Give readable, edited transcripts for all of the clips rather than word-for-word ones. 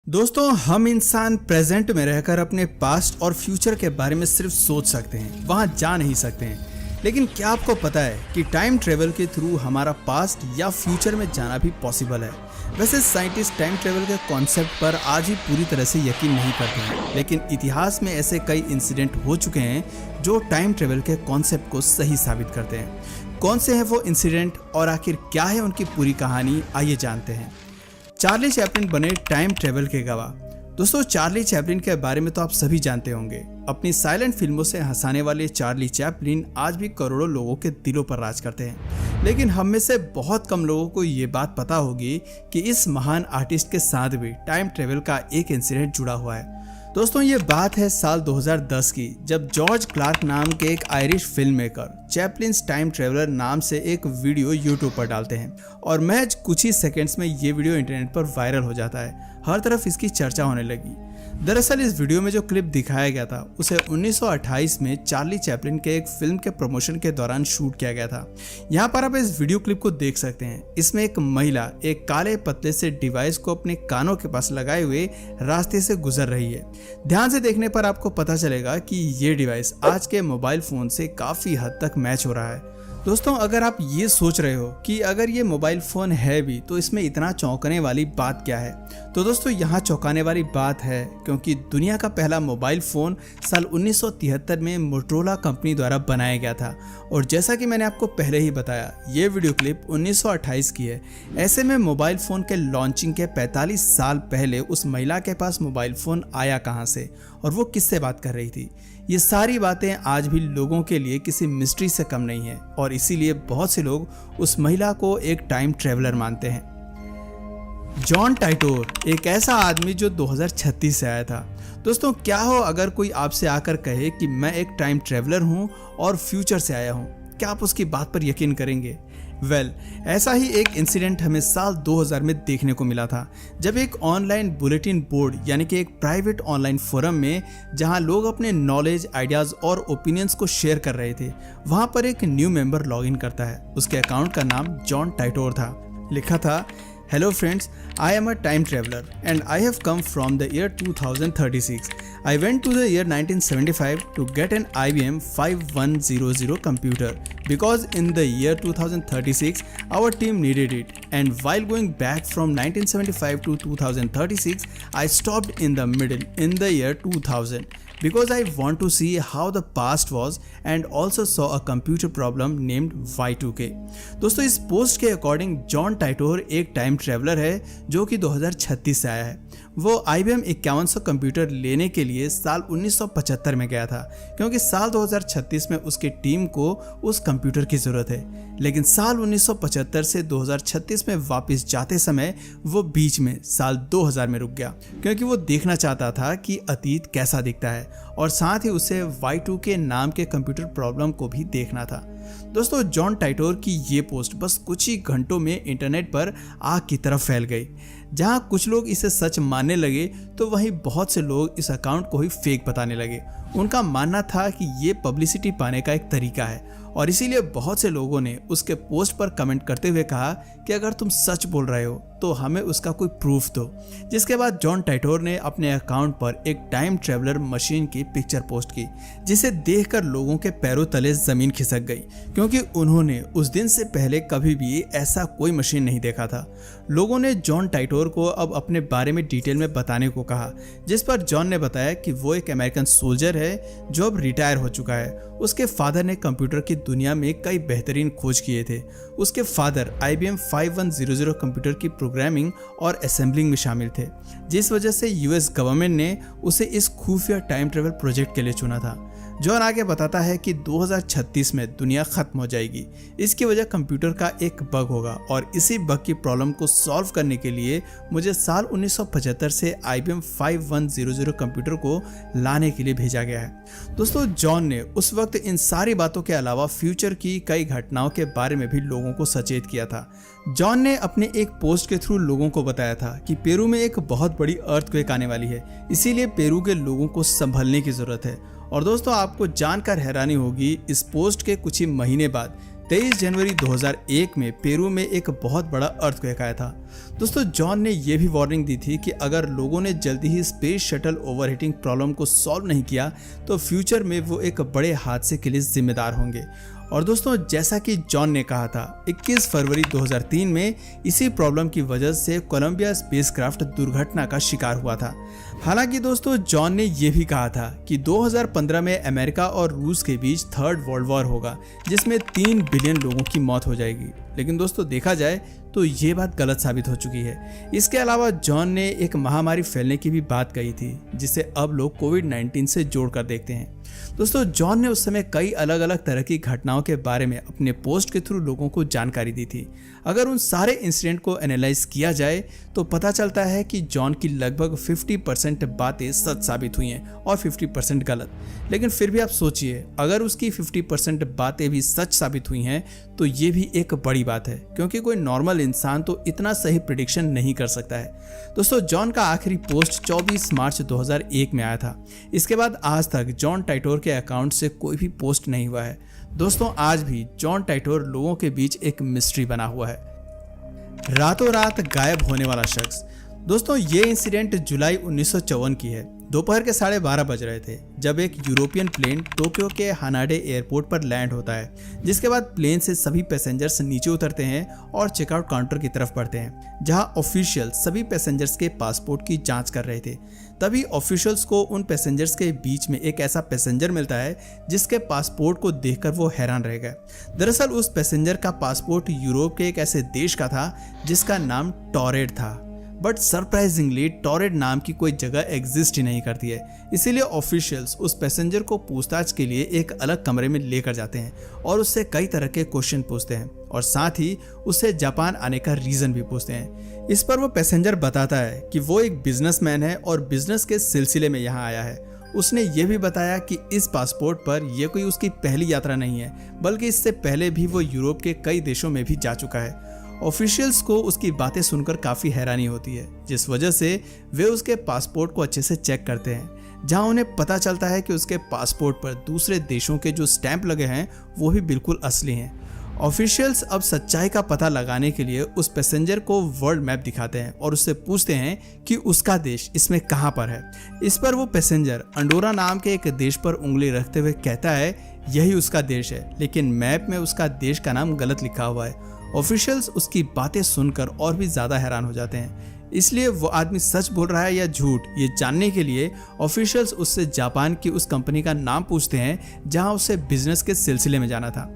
दोस्तों, हम इंसान प्रेजेंट में रहकर अपने पास्ट और फ्यूचर के बारे में सिर्फ सोच सकते हैं, वहां जा नहीं सकते हैं। लेकिन क्या आपको पता है कि टाइम ट्रेवल के थ्रू हमारा पास्ट या फ्यूचर में जाना भी पॉसिबल है। वैसे साइंटिस्ट टाइम ट्रेवल के कॉन्सेप्ट पर आज ही पूरी तरह से यकीन नहीं करते हैं, लेकिन इतिहास में ऐसे कई इंसिडेंट हो चुके हैं जो टाइम ट्रेवल के कॉन्सेप्ट को सही साबित करते हैं। कौन से हैं वो इंसिडेंट और आखिर क्या है उनकी पूरी कहानी, आइए जानते हैं। चार्ली चैपलिन बने टाइम ट्रेवल के गवाह। दोस्तों, चार्ली चैपलिन के बारे में तो आप सभी जानते होंगे। अपनी साइलेंट फिल्मों से हंसाने वाले चार्ली चैपलिन आज भी करोड़ों लोगों के दिलों पर राज करते हैं। लेकिन हम में से बहुत कम लोगों को ये बात पता होगी कि इस महान आर्टिस्ट के साथ भी टाइम ट्रेवल का एक इंसिडेंट जुड़ा हुआ है। दोस्तों, ये बात है साल 2010 की, जब जॉर्ज क्लार्क नाम के एक Irish film maker Chaplin's time traveller नाम से एक वीडियो यूट्यूब पर डालते हैं और महज कुछ ही सेकंड्स में ये वीडियो इंटरनेट पर वायरल हो जाता है। हर तरफ इसकी चर्चा होने लगी। दरअसल इस वीडियो में जो क्लिप दिखाया गया था उसे 1928 में चार्ली चैपलिन के एक फिल्म के प्रमोशन के दौरान शूट किया गया था। यहाँ पर आप इस वीडियो क्लिप को देख सकते हैं। इसमें एक महिला एक काले पतले से डिवाइस को अपने कानों के पास लगाए हुए रास्ते से गुजर रही है। ध्यान से देखने पर आपको पता चलेगा कि ये डिवाइस आज के मोबाइल फोन से काफी हद तक मैच हो रहा है। दोस्तों, अगर आप ये सोच रहे हो कि अगर ये मोबाइल फ़ोन है भी तो इसमें इतना चौंकने वाली बात क्या है, तो दोस्तों यहाँ चौंकाने वाली बात है क्योंकि दुनिया का पहला मोबाइल फ़ोन साल 1973 में मोटरोला कंपनी द्वारा बनाया गया था। और जैसा कि मैंने आपको पहले ही बताया, ये वीडियो क्लिप 1928 की है। ऐसे में मोबाइल फ़ोन के लॉन्चिंग के 45 साल पहले उस महिला के पास मोबाइल फ़ोन आया कहाँ से और वो किससे बात कर रही थी, ये सारी बातें आज भी लोगों के लिए किसी मिस्ट्री से कम नहीं है। और इसीलिए बहुत से लोग उस महिला को एक टाइम ट्रेवलर मानते हैं। जॉन टाइटोर, एक ऐसा आदमी जो 2036 से आया था। दोस्तों, क्या हो अगर कोई आपसे आकर कहे कि मैं एक टाइम ट्रेवलर हूं और फ्यूचर से आया हूं, क्या आप उसकी बात पर यकीन करेंगे? ऐसा ही एक इंसिडेंट हमें साल 2000 में देखने को मिला था, जब एक ऑनलाइन बुलेटिन बोर्ड यानी कि एक प्राइवेट ऑनलाइन फोरम में जहां लोग अपने नॉलेज, आइडियाज और ओपिनियंस को शेयर कर रहे थे, वहां पर एक न्यू मेंबर लॉगिन करता है। उसके अकाउंट का नाम जॉन टाइटोर था। लिखा था, Hello friends, I am a time traveler and I have come from the year 2036. I went to the year 1975 to get an IBM 5100 computer because in the year 2036 our team needed it, and while going back from 1975 to 2036 I stopped in the middle in the year 2000 because I want to see how the past was and also saw a computer problem named Y2K. दोस्तों, इस post के according John टाइटोर एक time traveller है जो कि 2036 से आया है। वो IBM 5100 कंप्यूटर लेने के लिए साल 1975 में गया था क्योंकि साल 2036 में उसकी टीम को उस कंप्यूटर की ज़रूरत है। लेकिन साल 1975 से 2036 में वापस जाते समय वो बीच में साल 2000 में रुक गया क्योंकि वो देखना चाहता था कि अतीत कैसा दिखता है और साथ ही उसे Y2K नाम के कंप्यूटर प्रॉब्लम को भी देखना था। दोस्तों, जॉन टाइटोर की ये पोस्ट बस कुछ ही घंटों में इंटरनेट पर आग की तरफ फैल गई। जहां कुछ लोग इसे सच मानने लगे तो वहीं बहुत से लोग इस अकाउंट को ही फेक बताने लगे। उनका मानना था कि ये पब्लिसिटी पाने का एक तरीका है और इसीलिए बहुत से लोगों ने उसके पोस्ट पर कमेंट करते हुए कहा कि अगर तुम सच बोल रहे हो तो हमें उसका कोई प्रूफ दो। जिसके बाद जॉन टाइटोर ने अपने अकाउंट पर एक टाइम ट्रेवलर मशीन की पिक्चर पोस्ट की, जिसे देखकर लोगों के पैरों तले जमीन खिसक गई क्योंकि उन्होंने उस दिन से पहले कभी भी ऐसा कोई मशीन नहीं देखा था। लोगों ने जॉन टाइटोर को अब अपने बारे में डिटेल में बताने को कहा, जिस पर जॉन ने बताया कि वो एक अमेरिकन सोल्जर है जो अब रिटायर हो चुका है। उसके फादर ने कंप्यूटर की दुनिया में कई बेहतरीन खोज किए थे। उसके फादर IBM 5100 कंप्यूटर की प्रोग्रामिंग और असेंबलिंग में शामिल थे, जिस वजह से US गवर्नमेंट ने उसे इस खुफिया टाइम ट्रेवल प्रोजेक्ट के लिए चुना था। जॉन आगे बताता है कि 2036 में दुनिया खत्म हो जाएगी। इसकी वजह कंप्यूटर का एक बग होगा और इसी बग की प्रॉब्लम को सॉल्व करने के लिए मुझे साल 1975 से IBM 5100 कंप्यूटर को लाने के लिए भेजा गया है। दोस्तों, जॉन ने उस वक्त इन सारी बातों के अलावा फ्यूचर की कई घटनाओं के बारे में भी लोगों को सचेत किया था। जॉन ने अपने एक पोस्ट के थ्रू लोगों को बताया था कि पेरू में एक बहुत बड़ी अर्थक्वेक आने वाली है, इसीलिए पेरू के लोगों को संभलने की जरूरत है। और दोस्तों, आपको जानकर हैरानी होगी, इस पोस्ट के कुछ ही महीने बाद 23 जनवरी 2001 में पेरू में एक बहुत बड़ा अर्थक्वेक आया था। दोस्तों जॉन ने यह भी वार्निंग दी थी कि अगर लोगों ने जल्दी ही स्पेस शटल ओवरहीटिंग प्रॉब्लम को सॉल्व नहीं किया तो फ्यूचर में वो एक बड़े हादसे के लिए जिम्मेदार होंगे। और दोस्तों जैसा कि जॉन ने कहा था, 21 फरवरी 2003 में इसी प्रॉब्लम की वजह से कोलंबिया स्पेसक्राफ्ट दुर्घटना का शिकार हुआ था। हालांकि दोस्तों जॉन ने यह भी कहा था कि 2015 में अमेरिका और रूस के बीच थर्ड वर्ल्ड वॉर होगा जिसमें 3 बिलियन लोगों की मौत हो जाएगी। लेकिन दोस्तों देखा जाए तो ये बात गलत साबित हो चुकी है। इसके अलावा जॉन ने एक महामारी फैलने की भी बात कही थी जिसे अब लोग कोविड-19 से जोड़कर देखते हैं। दोस्तों जॉन ने उस समय कई अलग अलग तरह की घटनाओं के बारे में अपने पोस्ट के थ्रू लोगों को जानकारी दी थी। अगर उन सारे इंसिडेंट को एनालाइज किया जाए तो पता चलता है कि जॉन की लगभग 50% बातें सच साबित हुई हैं और 50% गलत। लेकिन फिर भी आप सोचिए, अगर उसकी 50% बातें भी सच साबित हुई हैं तो ये भी एक बड़ी बात है, क्योंकि कोई नॉर्मल इंसान तो इतना सही प्रेडिक्शन नहीं कर सकता है। दोस्तों जॉन का आखिरी पोस्ट 24 मार्च 2001 में आया था। इसके बाद आज तक जॉन टाइटोर के अकाउंट से कोई भी पोस्ट नहीं हुआ है। दोस्तों आज भी जॉन टाइटोर लोगों के बीच एक मिस्ट्री बना हुआ है। रातों रात गायब होने वाला शख्स। दोस्तों ये इंसिडेंट जुलाई 1954 की है। दोपहर के 12:30 बज रहे थे जब एक यूरोपियन प्लेन टोक्यो के हानाडे एयरपोर्ट पर लैंड होता है, जिसके बाद प्लेन से सभी पैसेंजर्स नीचे उतरते हैं और चेकआउट काउंटर की तरफ बढ़ते हैं, जहां ऑफिशियल सभी पैसेंजर्स के पासपोर्ट की जांच कर रहे थे। तभी ऑफिशियल्स को उन पैसेंजर्स के बीच में एक ऐसा पैसेंजर मिलता है जिसके पासपोर्ट को देखकर वो हैरान रह गए। दरअसल उस पैसेंजर का पासपोर्ट यूरोप के एक ऐसे देश का था जिसका नाम टॉरेड था। बट सरप्राइजिंगली टॉरेड नाम की कोई जगह एग्जिस्ट ही नहीं करती है। इसीलिए ऑफिशियल्स उस पैसेंजर को पूछताछ के लिए एक अलग कमरे में लेकर जाते हैं और उससे कई तरह के क्वेश्चन पूछते हैं और साथ ही उससे जापान आने का रीजन भी पूछते हैं। इस पर वो पैसेंजर बताता है कि वो एक बिजनेसमैन है और बिजनेस के सिलसिले में यहाँ आया है। उसने ये भी बताया कि इस पासपोर्ट पर यह कोई उसकी पहली यात्रा नहीं है, बल्कि इससे पहले भी वो यूरोप के कई देशों में भी जा चुका है। ऑफिशियल्स को उसकी बातें सुनकर काफ़ी हैरानी होती है, जिस वजह से वे उसके पासपोर्ट को अच्छे से चेक करते हैं, जहां उन्हें पता चलता है कि उसके पासपोर्ट पर दूसरे देशों के जो स्टैंप लगे हैं वो भी बिल्कुल असली हैं। ऑफिशियल्स अब सच्चाई का पता लगाने के लिए उस पैसेंजर को वर्ल्ड मैप दिखाते हैं और उससे पूछते हैं कि उसका देश इसमें कहाँ पर है। इस पर वो पैसेंजर अंडोरा नाम के एक देश पर उंगली रखते हुए कहता है यही उसका देश है, लेकिन मैप में उसका देश का नाम गलत लिखा हुआ है। ऑफिशियल्स उसकी बातें सुनकर और भी ज़्यादा हैरान हो जाते हैं। इसलिए वो आदमी सच बोल रहा है या झूठ, ये जानने के लिए ऑफिशियल्स उससे जापान की उस कंपनी का नाम पूछते हैं जहां उसे बिजनेस के सिलसिले में जाना था।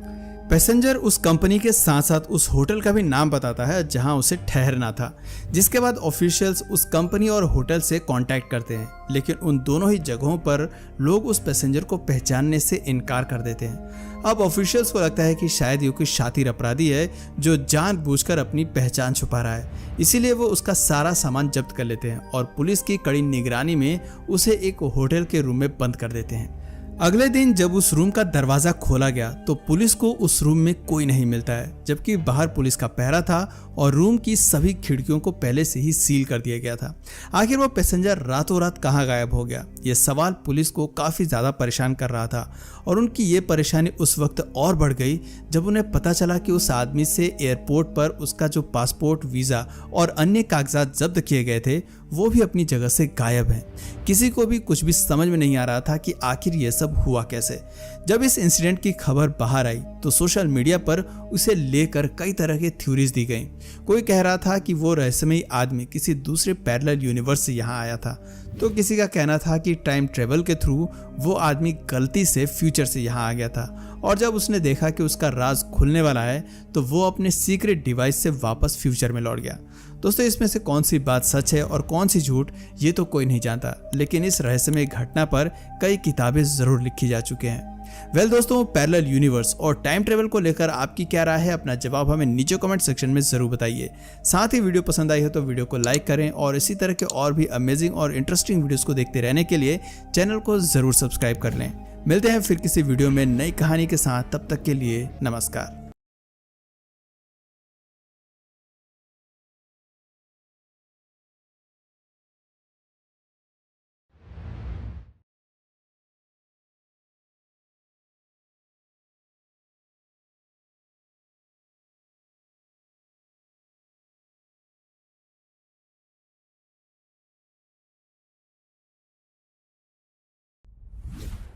पैसेंजर उस कंपनी के साथ साथ उस होटल का भी नाम बताता है जहां उसे ठहरना था, जिसके बाद ऑफिशियल्स उस कंपनी और होटल से कांटेक्ट करते हैं, लेकिन उन दोनों ही जगहों पर लोग उस पैसेंजर को पहचानने से इनकार कर देते हैं। अब ऑफिशियल्स को लगता है कि शायद ये कोई शातिर अपराधी है जो जानबूझकर अपनी पहचान छुपा रहा है, इसीलिए वो उसका सारा सामान जब्त कर लेते हैं और पुलिस की कड़ी निगरानी में उसे एक होटल के रूम में बंद कर देते हैं। अगले दिन जब उस रूम का दरवाजा खोला गया तो पुलिस को उस रूम में कोई नहीं मिलता है, जबकि बाहर पुलिस का पहरा था और रूम की सभी खिड़कियों को पहले से ही सील कर दिया गया था। आखिर वो पैसेंजर रातों रात कहाँ गायब हो गया, ये सवाल पुलिस को काफ़ी ज़्यादा परेशान कर रहा था। और उनकी ये परेशानी उस वक्त और बढ़ गई जब उन्हें पता चला कि उस आदमी से एयरपोर्ट पर उसका जो पासपोर्ट, वीज़ा और अन्य कागजात जब्त किए गए थे वो भी अपनी जगह से गायब हैं। किसी को भी कुछ भी समझ में नहीं आ रहा था कि आखिर ये सब हुआ कैसे। जब इस इंसिडेंट की खबर बाहर आई तो सोशल मीडिया पर उसे लेकर कई तरह के थ्योरीज दी गई। कोई कह रहा था कि वो रहस्यमयी आदमी किसी दूसरे पैरेलल यूनिवर्स से यहाँ आया था, तो किसी का कहना था कि टाइम ट्रेवल के थ्रू वो आदमी गलती से फ्यूचर से यहाँ आ गया था और जब उसने देखा कि उसका राज खुलने वाला है तो वो अपने सीक्रेट डिवाइस से वापस फ्यूचर में लौट गया। दोस्तों इसमें से कौन सी बात सच है और कौन सी झूठ ये तो कोई नहीं जानता, लेकिन इस रहस्यमय घटना पर कई किताबें जरूर लिखी जा चुकी हैं। दोस्तों पैरेलल यूनिवर्स और टाइम ट्रेवल को लेकर आपकी क्या राय है, अपना जवाब हमें नीचे कमेंट सेक्शन में जरूर बताइए। साथ ही वीडियो पसंद आई हो तो वीडियो को लाइक करें और इसी तरह के और भी अमेजिंग और इंटरेस्टिंग वीडियोस को देखते रहने के लिए चैनल को जरूर सब्सक्राइब कर लें। मिलते हैं फिर किसी वीडियो में नई कहानी के साथ, तब तक के लिए नमस्कार।